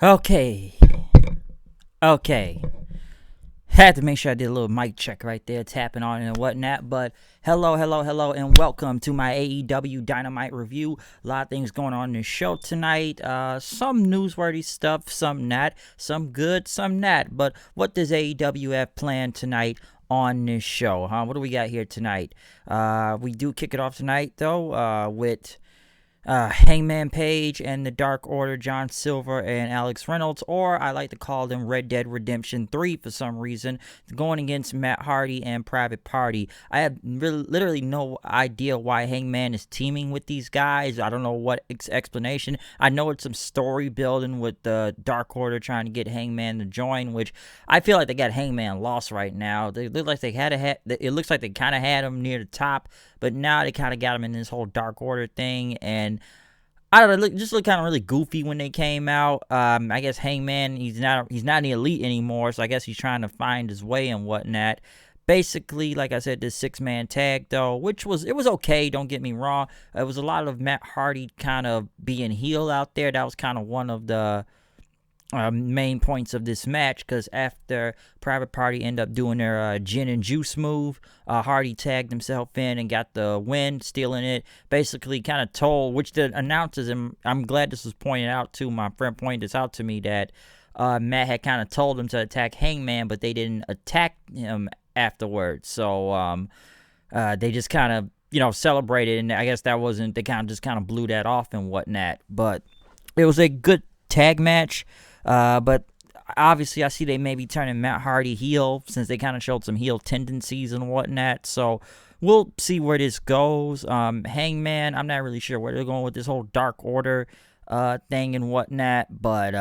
Okay. Okay. Had to make sure I did a little mic check right there, tapping on it and whatnot. But hello, and welcome to my AEW Dynamite review. A lot of things going on in the show tonight. Some newsworthy stuff, some not. Some good, some not. But what does AEW have planned tonight on this show? What do we got here tonight? We do kick it off tonight, though, with Hangman Page and the Dark Order, John Silver and Alex Reynolds, or I like to call them Red Dead Redemption 3 for some reason, going against Matt Hardy and Private Party. I have literally no idea why Hangman is teaming with these guys. I don't know what explanation. I know it's some story building with the Dark Order trying to get Hangman to join, which I feel like they got Hangman lost right now. They look like it looks like they kind of had him near the top, but now they kind of got him in this whole Dark Order thing, and I don't know, just look kind of really goofy when they came out. I guess Hangman, he's not in the elite anymore, so I guess he's trying to find his way and whatnot. Basically, like I said, this 6-man tag though, which was okay. Don't get me wrong. It was a lot of Matt Hardy kind of being heel out there. That was kind of one of the main points of this match, because after Private Party ended up doing their gin and juice move, Hardy tagged himself in and got the win, stealing it. Basically kind of told, which the announcers, and I'm glad this was pointed out too, my friend pointed this out to me, that Matt had kind of told him to attack Hangman, but they didn't attack him afterwards. So they just kind of celebrated, and I guess that wasn't, they kind of just kind of blew that off and whatnot. But it was a good tag match. But obviously I see they may be turning Matt Hardy heel, since they kind of showed some heel tendencies and whatnot. So we'll see where this goes. Hangman, I'm not really sure where they're going with this whole Dark Order thing and whatnot, but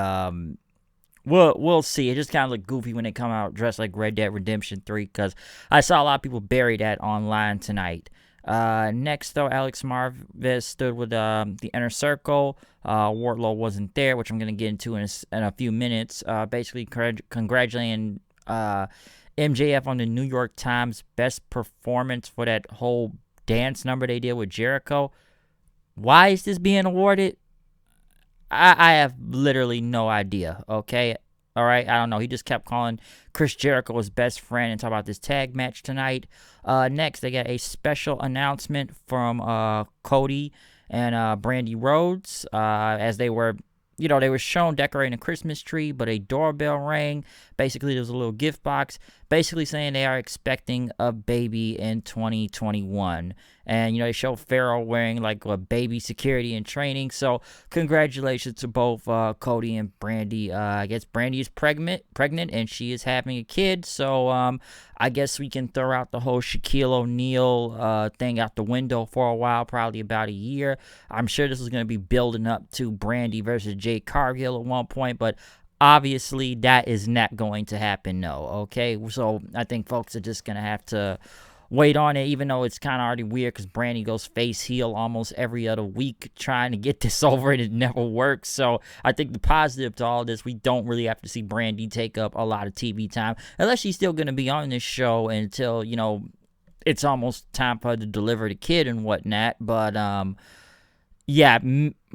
we'll see. It just kind of looked goofy when they come out dressed like Red Dead Redemption 3, because I saw a lot of people bury that online tonight. Next, though, Alex Marvez stood with the Inner Circle. Wardlow wasn't there, which I'm going to get into in a few minutes. Basically, congratulating MJF on the New York Times best performance for that whole dance number they did with Jericho. Why is this being awarded? I have literally no idea, okay? All right, I don't know. He just kept calling Chris Jericho his best friend and talk about this tag match tonight. Next, they got a special announcement from Cody and Brandy Rhodes, as they were, they were shown decorating a Christmas tree, but a doorbell rang. Basically, there was a little gift box, basically saying they are expecting a baby in 2021. And, they show Pharaoh wearing like a baby security and training. So congratulations to both Cody and Brandy. I guess Brandy is pregnant, and she is having a kid. So I guess we can throw out the whole Shaquille O'Neal thing out the window for a while, probably about a year. I'm sure this is going to be building up to Brandy versus Jade Cargill at one point, but obviously that is not going to happen, no, okay? So I think folks are just going to have to wait on it, even though it's kind of already weird, because Brandy goes face heel almost every other week trying to get this over, and it never works. So I think the positive to all this, we don't really have to see Brandy take up a lot of TV time, unless she's still going to be on this show until, it's almost time for her to deliver the kid and whatnot. But yeah,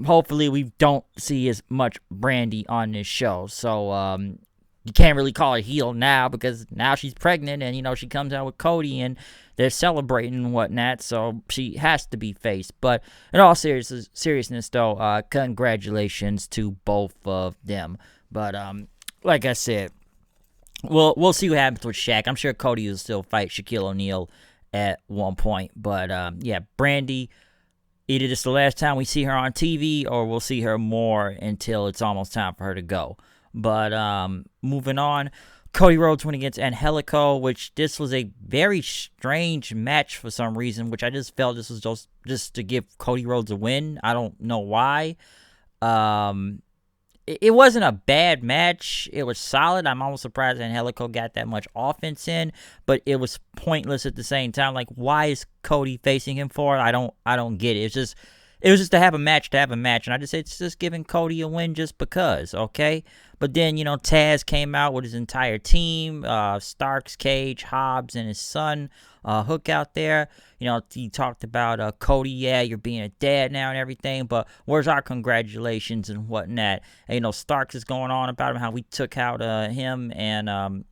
hopefully we don't see as much Brandy on this show. So you can't really call her heel now, because now she's pregnant, and she comes out with Cody and they're celebrating and whatnot, so she has to be face. But in all seriousness though, congratulations to both of them. But like I said, we'll see what happens with Shaq. I'm sure Cody will still fight Shaquille O'Neal at one point. But yeah, Brandy, either this is the last time we see her on TV, or we'll see her more until it's almost time for her to go. But moving on, Cody Rhodes went against Angelico, which this was a very strange match for some reason, which I just felt this was just to give Cody Rhodes a win. I don't know why. It wasn't a bad match. It was solid. I'm almost surprised Angelico got that much offense in, but it was pointless at the same time. Like, why is Cody facing him for it? I don't get it. it was just to have a match, and I just said it's just giving Cody a win just because, okay? But then, Taz came out with his entire team, Starks, Cage, Hobbs, and his son, Hook out there. He talked about Cody, yeah, you're being a dad now and everything, but where's our congratulations and whatnot? And, Starks is going on about him, how we took out him and,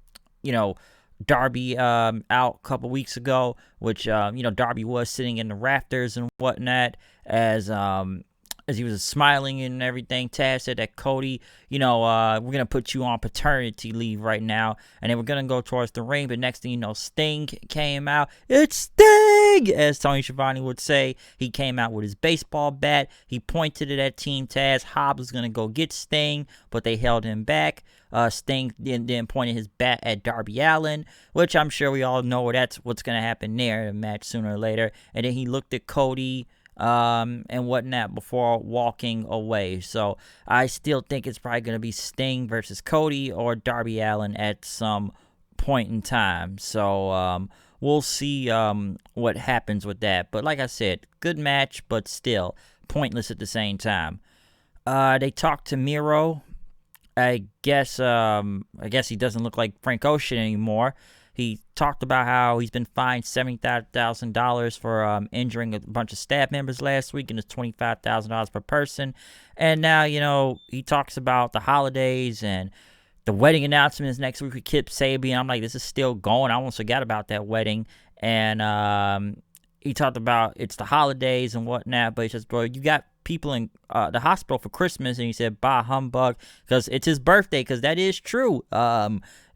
Darby out a couple weeks ago, which Darby was sitting in the rafters and whatnot as he was smiling and everything. Taz said that Cody, we're gonna put you on paternity leave right now, and then we're gonna go towards the ring. But next thing you know, Sting came out. It's Sting, as Tony Schiavone would say. He came out with his baseball bat. He pointed it at Team Taz. Hobbs was gonna go get Sting, but they held him back. Sting then pointed his bat at Darby Allin, which I'm sure we all know that's what's going to happen there in the match sooner or later. And then he looked at Cody and whatnot before walking away. So I still think it's probably going to be Sting versus Cody or Darby Allin at some point in time. So we'll see what happens with that. But like I said, good match, but still pointless at the same time. They talked to Miro. I guess he doesn't look like Frank Ocean anymore. He talked about how he's been fined $75,000 for injuring a bunch of staff members last week, and it's $25,000 per person. And now, he talks about the holidays and the wedding announcements next week with Kip Sabian. I'm like, this is still going. I almost forgot about that wedding. And he talked about it's the holidays and whatnot, but he says, bro, you got people in the hospital for Christmas, and he said, bah, humbug, because it's his birthday, because that is true.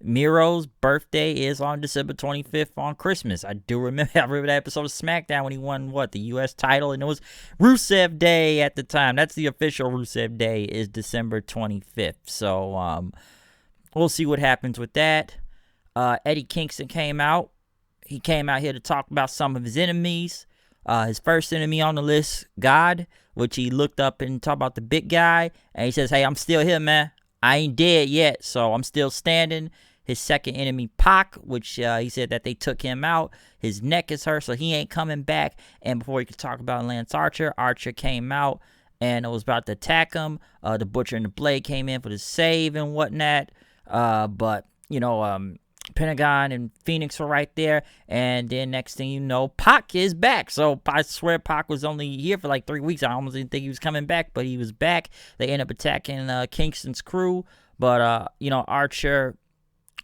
Miro's birthday is on December 25th on Christmas. I remember that episode of SmackDown when he won, the U.S. title, and it was Rusev Day at the time. That's the official Rusev Day, is December 25th. So, we'll see what happens with that. Eddie Kingston came out. He came out here to talk about some of his enemies. His first enemy on the list, God, which he looked up and talked about the big guy. And he says, hey, I'm still here, man. I ain't dead yet, so I'm still standing. His second enemy, PAC, which he said that they took him out. His neck is hurt, so he ain't coming back. And before he could talk about Lance Archer, Archer came out and was about to attack him. The Butcher and the Blade came in for the save and whatnot. But Pentagon and Phoenix were right there, and then next thing you know, PAC is back. So I swear PAC was only here for like 3 weeks. I almost didn't think he was coming back, but he was back. They ended up attacking Kingston's crew, but Archer,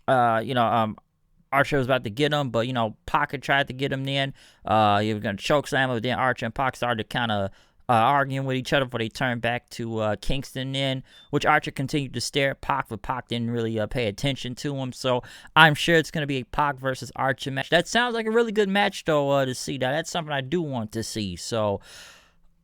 Archer was about to get him, but PAC had tried to get him. Then he was gonna choke slam him, but then Archer and PAC started kind of arguing with each other before they turned back to Kingston in, which Archer continued to stare at PAC, but PAC didn't really pay attention to him. So I'm sure it's going to be a PAC versus Archer match. That sounds like a really good match, though, to see. Now, that's something I do want to see. So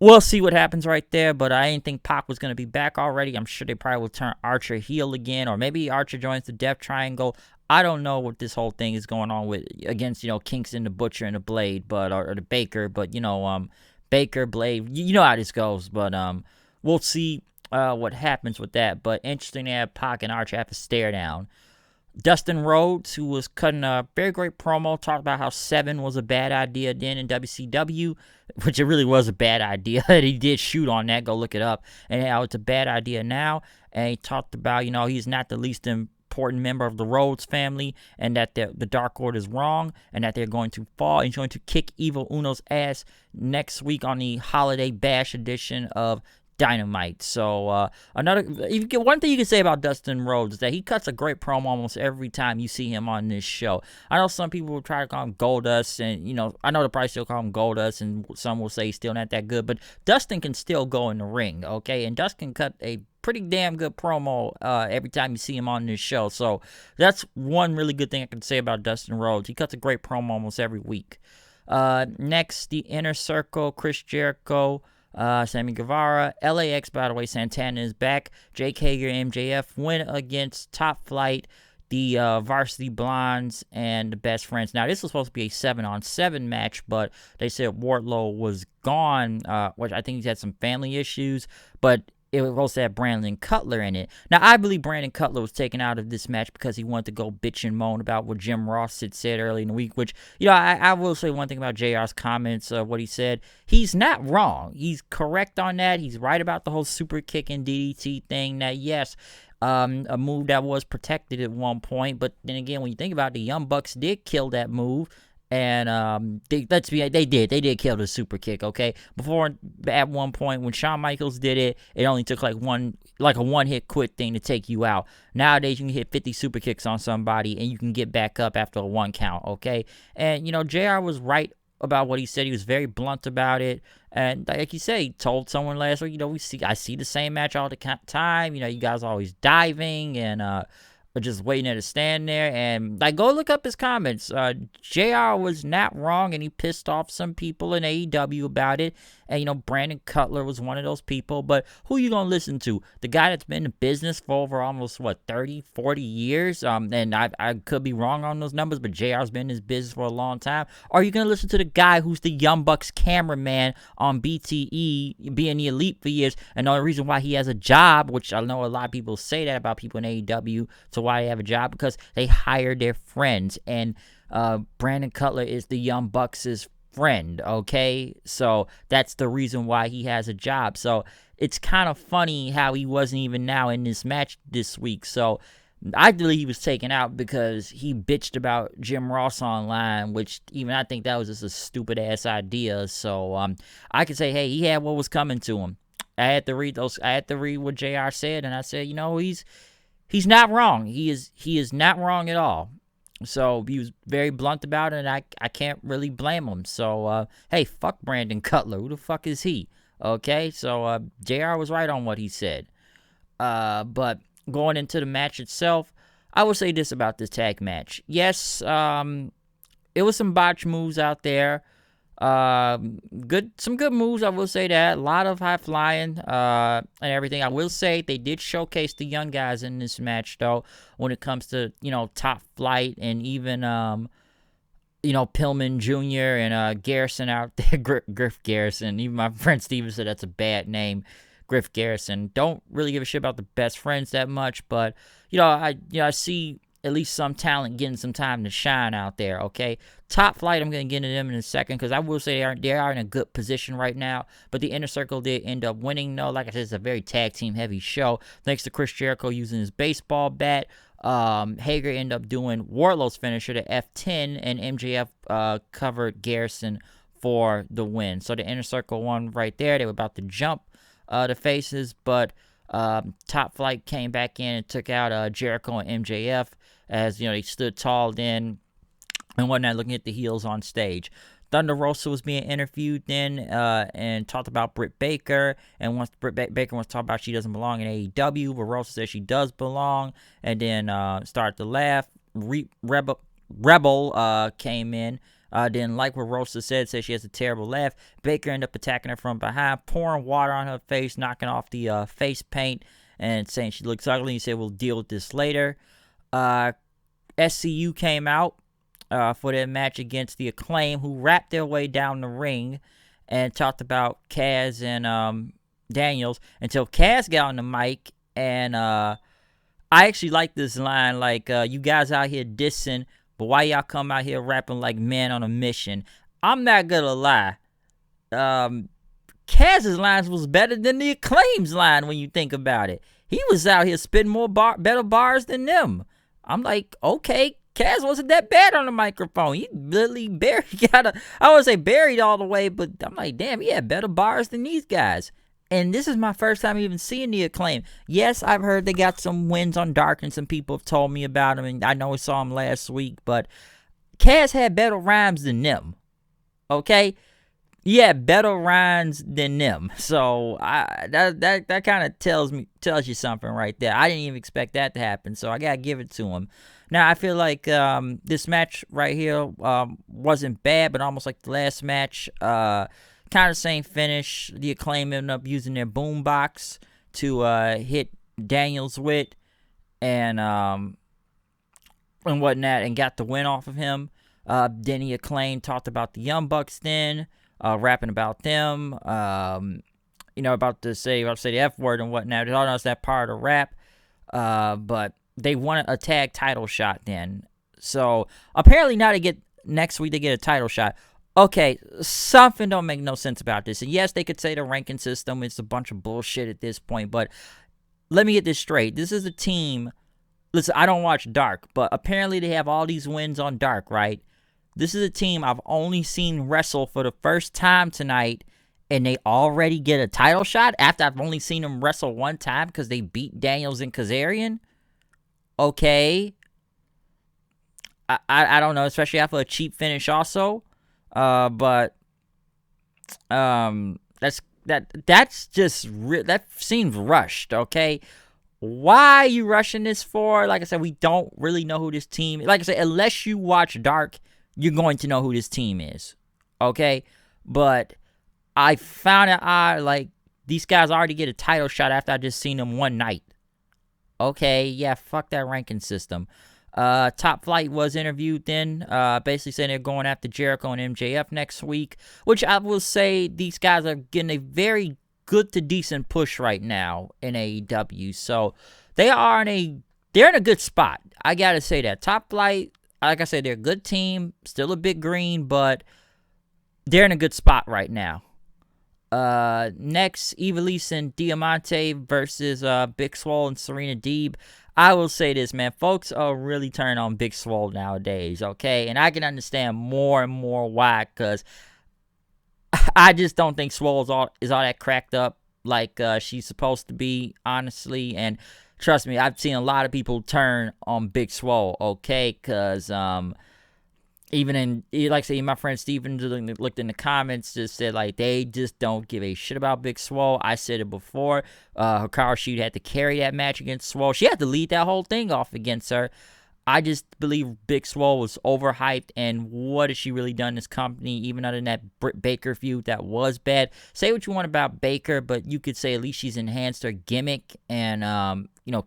we'll see what happens right there, but I didn't think PAC was going to be back already. I'm sure they probably will turn Archer heel again, or maybe Archer joins the Death Triangle. I don't know what this whole thing is going on with against, Kingston, the Butcher, and the Blade, but or the Baker, but, Baker, Blade, you know how this goes, but we'll see what happens with that. But interesting to have PAC and Archer have a stare down. Dustin Rhodes, who was cutting a very great promo, talked about how 7 was a bad idea then in WCW, which it really was a bad idea. He did shoot on that, go look it up, and how it's a bad idea now. And he talked about, he's not the least important member of the Rhodes family, and that the Dark Order is wrong, and that they're going to fall. He's going to kick Evil Uno's ass next week on the Holiday Bash edition of Dynamite. So one thing you can say about Dustin Rhodes is that he cuts a great promo almost every time you see him on this show. I know some people will try to call him Goldust, and I know they'll probably still call him Goldust, and some will say he's still not that good, but Dustin can still go in the ring, okay? And Dustin cut a pretty damn good promo every time you see him on this show. So that's one really good thing I can say about Dustin Rhodes. He cuts a great promo almost every week. Next, the Inner Circle, Chris Jericho, Sammy Guevara, LAX, by the way, Santana is back. Jake Hager, MJF win against Top Flight, the Varsity Blondes, and the Best Friends. Now, this was supposed to be a 7-on-7 match, but they said Wardlow was gone, which I think he's had some family issues, but it was supposed to have Brandon Cutler in it. Now, I believe Brandon Cutler was taken out of this match because he wanted to go bitch and moan about what Jim Ross had said early in the week, which, I will say one thing about JR's comments, what he said. He's not wrong. He's correct on that. He's right about the whole super kick and DDT thing that, yes, a move that was protected at one point, but then again, when you think about it, the Young Bucks did kill that move. And they did kill the super kick, okay? Before, at one point when Shawn Michaels did it, it only took like a one-hit quit thing to take you out. Nowadays you can hit 50 super kicks on somebody and you can get back up after a one count, okay? And JR was right about what he said. He was very blunt about it, and like you say, he told someone last week, I see the same match all the time. You guys are always diving and just waiting there to stand there, and go look up his comments. JR was not wrong, and he pissed off some people in AEW about it. And Brandon Cutler was one of those people. But who you gonna listen to? The guy that's been in business for over almost 30, 40 years. And I could be wrong on those numbers, but JR's been in his business for a long time. Or are you gonna listen to the guy who's the Young Bucks cameraman on BTE, being the Elite for years, and the only reason why he has a job, which I know a lot of people say that about people in AEW, so why they have a job, because they hire their friends, and Brandon Cutler is the Young Bucks' friend, okay? So that's the reason why he has a job. So it's kind of funny how he wasn't even now in this match this week. So I believe he was taken out because he bitched about Jim Ross online, which even I think that was just a stupid ass idea. So I could say, hey, he had what was coming to him. I had to read what JR said, and I said, he's not wrong. He is not wrong at all. So he was very blunt about it, and I can't really blame him. So, hey, fuck Brandon Cutler. Who the fuck is he? Okay, so JR was right on what he said. But going into the match itself, I will say this about this tag match. Yes, it was some botch moves out there. Some good moves, I will say that. A lot of high flying and everything. I will say they did showcase the young guys in this match, though, when it comes to Top Flight and even Pillman Jr. and Garrison out there. Griff Garrison. Even my friend Steven said that's a bad name, Griff Garrison. Don't really give a shit about the best friends that much, but I see at least some talent getting some time to shine out there, okay? Top Flight, I'm going to get into them in a second, because I will say they are in a good position right now, but the Inner Circle did end up winning, though. Like I said, it's a very tag team heavy show, thanks to Chris Jericho using his baseball bat. Hager ended up doing Wardlow's finisher, the F10, and MJF covered Garrison for the win. So the Inner Circle won right there. They were about to jump the faces, but Top Flight came back in and took out Jericho and MJF, as they stood tall then and whatnot, looking at the heels on stage. Thunder Rosa was being interviewed then and talked about Britt Baker, and once Britt Baker wants to talk about she doesn't belong in AEW, but Rosa says she does belong, and then started to laugh. Rebel came in. Didn't like what Rosa said she has a terrible laugh. Baker ended up attacking her from behind, pouring water on her face, knocking off the face paint, and saying she looks ugly. He said, we'll deal with this later. SCU came out for their match against the Acclaim, who wrapped their way down the ring and talked about Kaz and Daniels until Kaz got on the mic, and I actually like this line, you guys out here dissing, but why y'all come out here rapping like men on a mission? I'm not gonna lie. Kaz's lines was better than the Acclaim's line when you think about it. He was out here spitting better bars than them. I'm like, okay, Kaz wasn't that bad on the microphone. He literally I wouldn't say buried all the way, but I'm like, damn, he had better bars than these guys. And this is my first time even seeing the Acclaim. Yes, I've heard they got some wins on Dark, and some people have told me about them, and I know I saw them last week, but Kaz had better rhymes than them. Okay? He had better rhymes than them. So that kind of tells you something right there. I didn't even expect that to happen, so I gotta give it to him. Now I feel like this match right here wasn't bad, but almost like the last match. Kind of same finish. The Acclaim ended up using their boombox to hit Daniels with and whatnot, and got the win off of him. Then the Acclaim talked about the Young Bucks then, rapping about them. about to say the F word and whatnot. They all know it's that part of rap. But they want a tag title shot then. So apparently now next week they get a title shot. Okay, something don't make no sense about this. And yes, they could say the ranking system is a bunch of bullshit at this point, but let me get this straight. This is a team. Listen, I don't watch Dark, but apparently they have all these wins on Dark, right? This is a team I've only seen wrestle for the first time tonight, and they already get a title shot after I've only seen them wrestle one time because they beat Daniels and Kazarian? Okay. I don't know, especially after a cheap finish also. But that's that seems rushed, okay? Why are you rushing this for? Like I said, we don't really know who this team is. Like I said, unless you watch Dark, you're going to know who this team is, okay? But I found it odd, like, these guys already get a title shot after I just seen them one night. Okay, yeah, fuck that ranking system. Top Flight was interviewed then, basically saying they're going after Jericho and MJF next week, which I will say these guys are getting a very good to decent push right now in AEW. So they're in a good spot. I gotta say that. Top Flight, like I said, they're a good team, still a bit green, but they're in a good spot right now. Next, Evilise and Diamante versus Big Swole and Serena Deeb. I will say this, man. Folks are really turning on Big Swole nowadays, okay? And I can understand more and more why, because I just don't think Swole is all that cracked up like she's supposed to be, honestly. And trust me, I've seen a lot of people turn on Big Swole, okay? Because even like I say, my friend Steven looked in the comments, just said, like, they just don't give a shit about Big Swole. I said it before. Hikaru Shida had to carry that match against Swole. She had to lead that whole thing off against her. I just believe Big Swole was overhyped, and what has she really done in this company, even other than that Britt Baker feud that was bad? Say what you want about Baker, but you could say at least she's enhanced her gimmick and,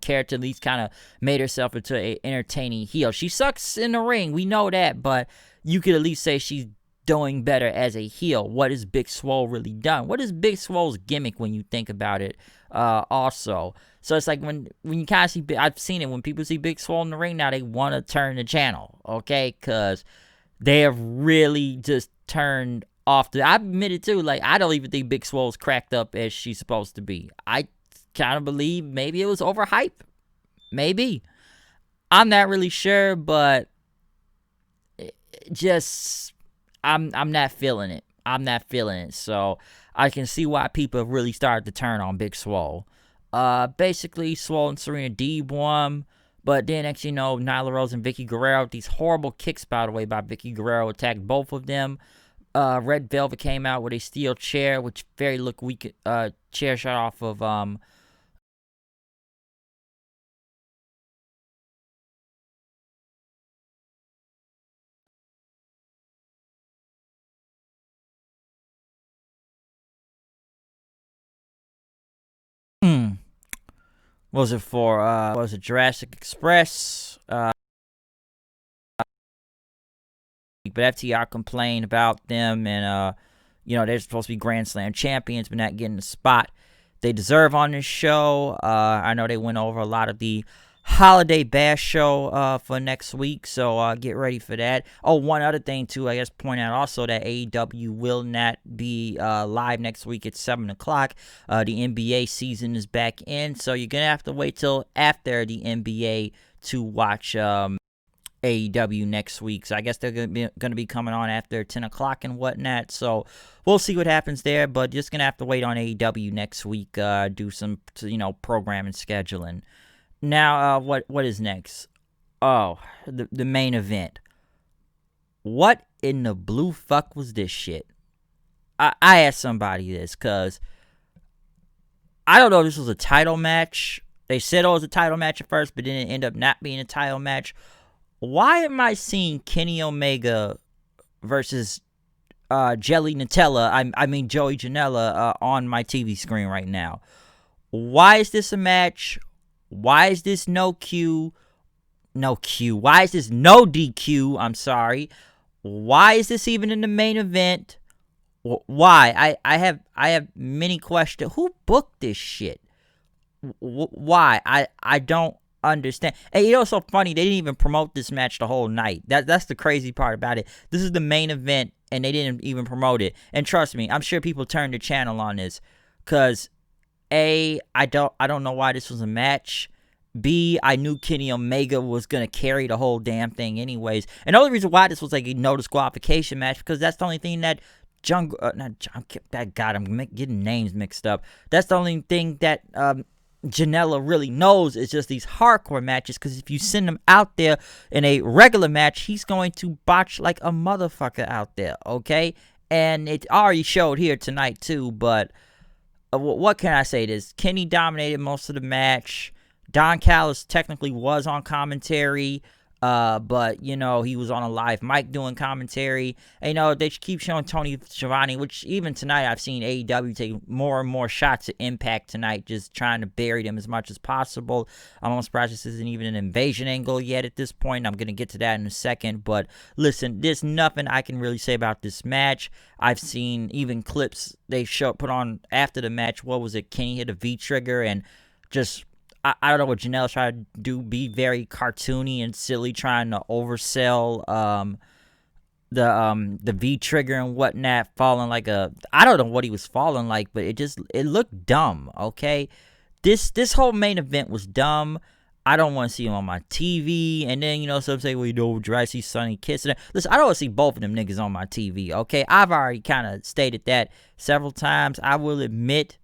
character, at least kind of made herself into an entertaining heel. She sucks in the ring, we know that, but you could at least say she's doing better as a heel. What has Big Swole really done? What is Big Swole's gimmick when you think about it? Also, so it's like when you kind of see, I've seen it, when people see Big Swole in the ring now, they want to turn the channel, okay? Because they have really just turned off I admit it too, like, I don't even think Big Swole's cracked up as she's supposed to be. I kind of believe maybe it was overhyped. Maybe. I'm not really sure, but just I'm not feeling it. I'm not feeling it. So I can see why people have really started to turn on Big Swole. Basically, Swole and Serena Deeb won, but then actually, Nyla Rose and Vicky Guerrero, these horrible kicks, by the way, by Vicky Guerrero, attacked both of them. Red Velvet came out with a steel chair, which very looked weak. Chair shot off of was it Jurassic Express? But FTR complained about them, and they're supposed to be Grand Slam champions, but not getting the spot they deserve on this show. I know they went over a lot of the Holiday Bash show for next week, so get ready for that. Oh, one other thing too, I guess point out also that AEW will not be live next week at 7 o'clock. The NBA season is back in, so you're gonna have to wait till after the NBA to watch AEW next week. So I guess they're going to be coming on after 10 o'clock and whatnot. So we'll see what happens there, but just going to have to wait on AEW next week, do some, programming scheduling. Now, what is next? Oh, the main event. What in the blue fuck was this shit? I asked somebody this, because I don't know if this was a title match. They said it was a title match at first, but then it ended up not being a title match. Why am I seeing Kenny Omega versus Jelly Nutella, I mean Joey Janela, on my TV screen right now? Why is this a match? Why is this no Q? Why is this no DQ? I'm sorry. Why is this even in the main event? Why? I have many questions. Who booked this shit? Why? I don't understand. And you know, it's so funny. They didn't even promote this match the whole night. That's the crazy part about it. This is the main event, and they didn't even promote it. And trust me, I'm sure people turned the channel on this, cause I don't know why this was a match. B, I knew Kenny Omega was gonna carry the whole damn thing anyways. And the only reason why this was like a no disqualification match, because that's the only thing that God, I'm getting names mixed up. That's the only thing that Janela really knows is just these hardcore matches, because if you send him out there in a regular match, he's going to botch like a motherfucker out there, okay? And it already showed here tonight too, but what can I say? This Kenny dominated most of the match. Don Callis technically was on commentary, but you know, he was on a live mic doing commentary. And, you know, they keep showing Tony Schiavone, which even tonight I've seen AEW take more and more shots at Impact tonight, just trying to bury them as much as possible. I'm almost surprised this isn't even an invasion angle yet at this point. I'm gonna get to that in a second, but listen, there's nothing I can really say about this match. I've seen even clips they put on after the match. What was it? Kenny hit a V trigger and just I don't know what Janelle's trying to do, be very cartoony and silly, trying to oversell the V trigger and whatnot, falling like I don't know what he was falling like, but it looked dumb, okay? This whole main event was dumb. I don't want to see him on my TV. And then, you know, some say, well, you know, would you rather see Sonny kissing? Listen, I don't want to see both of them niggas on my TV, okay? I've already kind of stated that several times. I will admit,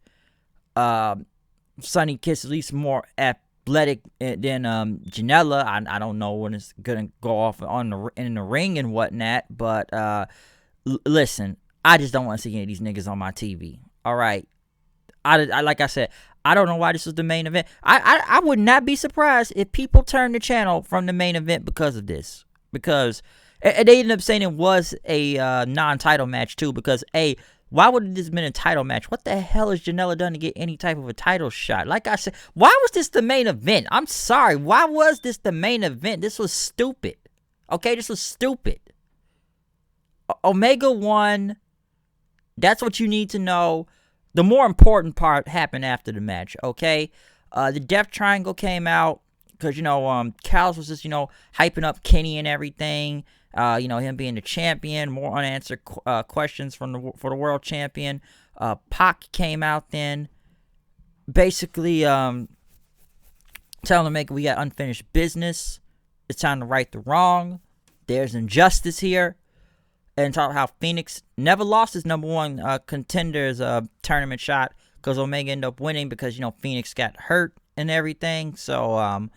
Sonny Kiss at least more athletic than Janela. I don't know when it's gonna go off in the ring and whatnot, but listen, I just don't want to see any of these niggas on my TV. All right, I like I said, I don't know why this was the main event. I would not be surprised if people turn the channel from the main event because of this, because and they ended up saying it was a non-title match too, because why would this have been a title match? What the hell has Janela done to get any type of a title shot? Like I said, why was this the main event? I'm sorry. Why was this the main event? This was stupid. Okay, this was stupid. Omega won. That's what you need to know. The more important part happened after the match, okay? The Death Triangle came out because, you know, Callis was just, you know, hyping up Kenny and everything. You know, him being the champion, more unanswered questions for the world champion. PAC came out then, basically telling Omega we got unfinished business. It's time to right the wrong. There's injustice here. And talk how Phoenix never lost his number one contenders tournament shot, because Omega ended up winning because, you know, Phoenix got hurt and everything. So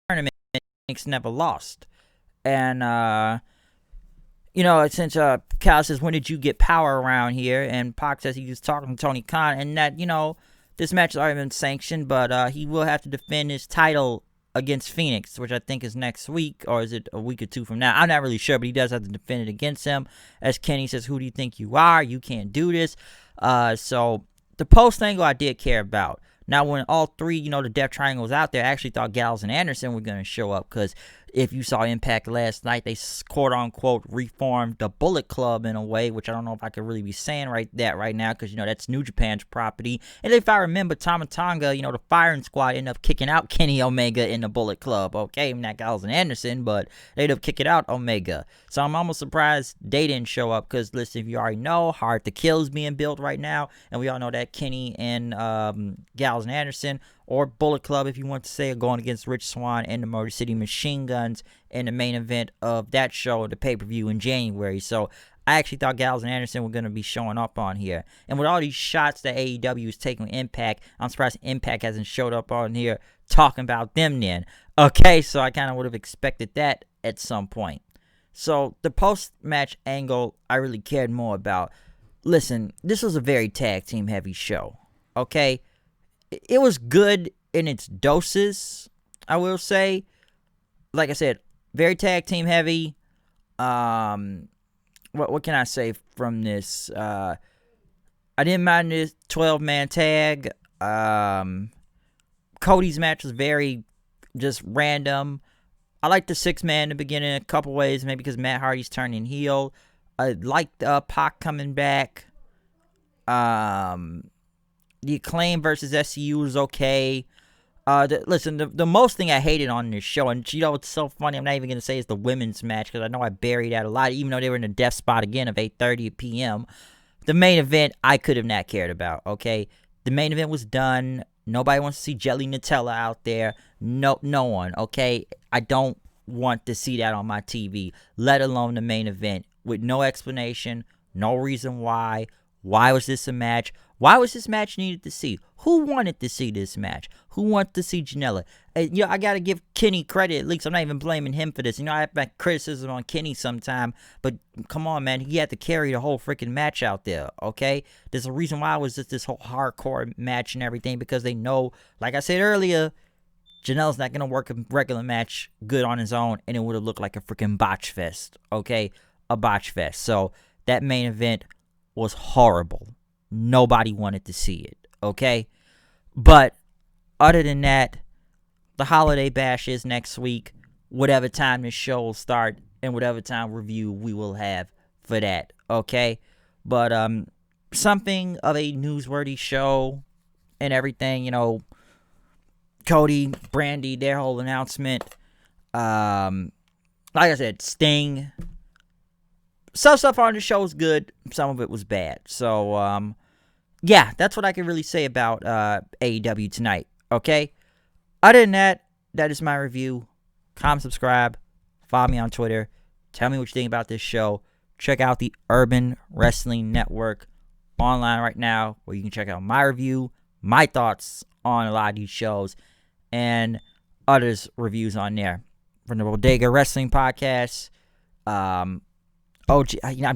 tournament Phoenix never lost. And you know, since Cal says, when did you get power around here? And Pac says he was talking to Tony Khan, and that, you know, this match has already been sanctioned, but he will have to defend his title against Phoenix, which I think is next week, or is it a week or two from now? I'm not really sure, but he does have to defend it against him. As Kenny says, who do you think you are? You can't do this. So the post angle I did care about. Now, when all three, you know, the Death Triangle was out there, I actually thought Gallows and Anderson were going to show up, because if you saw Impact last night, they quote-unquote reformed the Bullet Club in a way, which I don't know if I could really be saying right now, because, you know, that's New Japan's property. And if I remember, Tama Tonga, you know, the Firing Squad ended up kicking out Kenny Omega in the Bullet Club, okay? Not Gallows and Anderson, but they ended up kicking out Omega. So I'm almost surprised they didn't show up, because, listen, if you already know, Hard to Kill is being built right now, and we all know that Kenny and Gallows and Anderson, or Bullet Club, if you want to say, are going against Rich Swann and the Motor City Machine Guns in the main event of that show, the pay-per-view in January. So I actually thought Gallows and Anderson were going to be showing up on here. And with all these shots that AEW is taking Impact, I'm surprised Impact hasn't showed up on here talking about them then. Okay, so I kind of would have expected that at some point. So the post-match angle I really cared more about. Listen, this was a very tag team heavy show, okay? It was good in its doses, I will say. Like I said, very tag team heavy. What can I say from this? I didn't mind this 12-man tag. Cody's match was very just random. I like the 6-man in the beginning in a couple ways, maybe because Matt Hardy's turning heel. I liked PAC coming back. The Acclaim versus SCU was okay. Listen, the most thing I hated on this show, and it's so funny, I'm not even going to say it's the women's match, because I know I buried that a lot, even though they were in a death spot again of 8:30 p.m. The main event, I could have not cared about, okay? The main event was done. Nobody wants to see Jelly Nutella out there. No one, okay? I don't want to see that on my TV, let alone the main event, with no explanation, no reason why. Why was this a match? Why was this match needed to see? Who wanted to see this match? Who wanted to see Janela? I got to give Kenny credit. At least I'm not even blaming him for this. I have my criticism on Kenny sometime, but come on, man. He had to carry the whole freaking match out there, okay? There's a reason why it was just this whole hardcore match and everything, because they know, like I said earlier, Janela's not going to work a regular match good on his own, and it would have looked like a freaking botch fest, okay? A botch fest. So that main event was horrible. Nobody wanted to see it, okay? But other than that, the holiday bash is next week, whatever time this show will start and whatever time review we will have for that, okay? But something of a newsworthy show and everything, Cody, Brandy, their whole announcement. Like I said, Sting. Some stuff on the show was good. Some of it was bad. So, yeah, that's what I can really say about AEW tonight. Okay? Other than that, that is my review. Comment, subscribe. Follow me on Twitter. Tell me what you think about this show. Check out the Urban Wrestling Network online right now, where you can check out my review, my thoughts on a lot of these shows, and others' reviews on there. From the Bodega Wrestling Podcast, I'm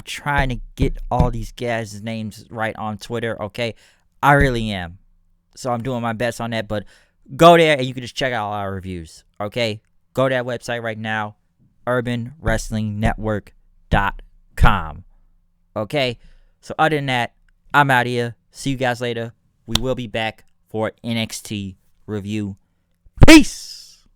trying to get all these guys' names right on Twitter, okay? I really am. So I'm doing my best on that, but go there and you can just check out all our reviews, okay? Go to that website right now, urbanwrestlingnetwork.com, okay? So other than that, I'm out of here. See you guys later. We will be back for NXT review. Peace!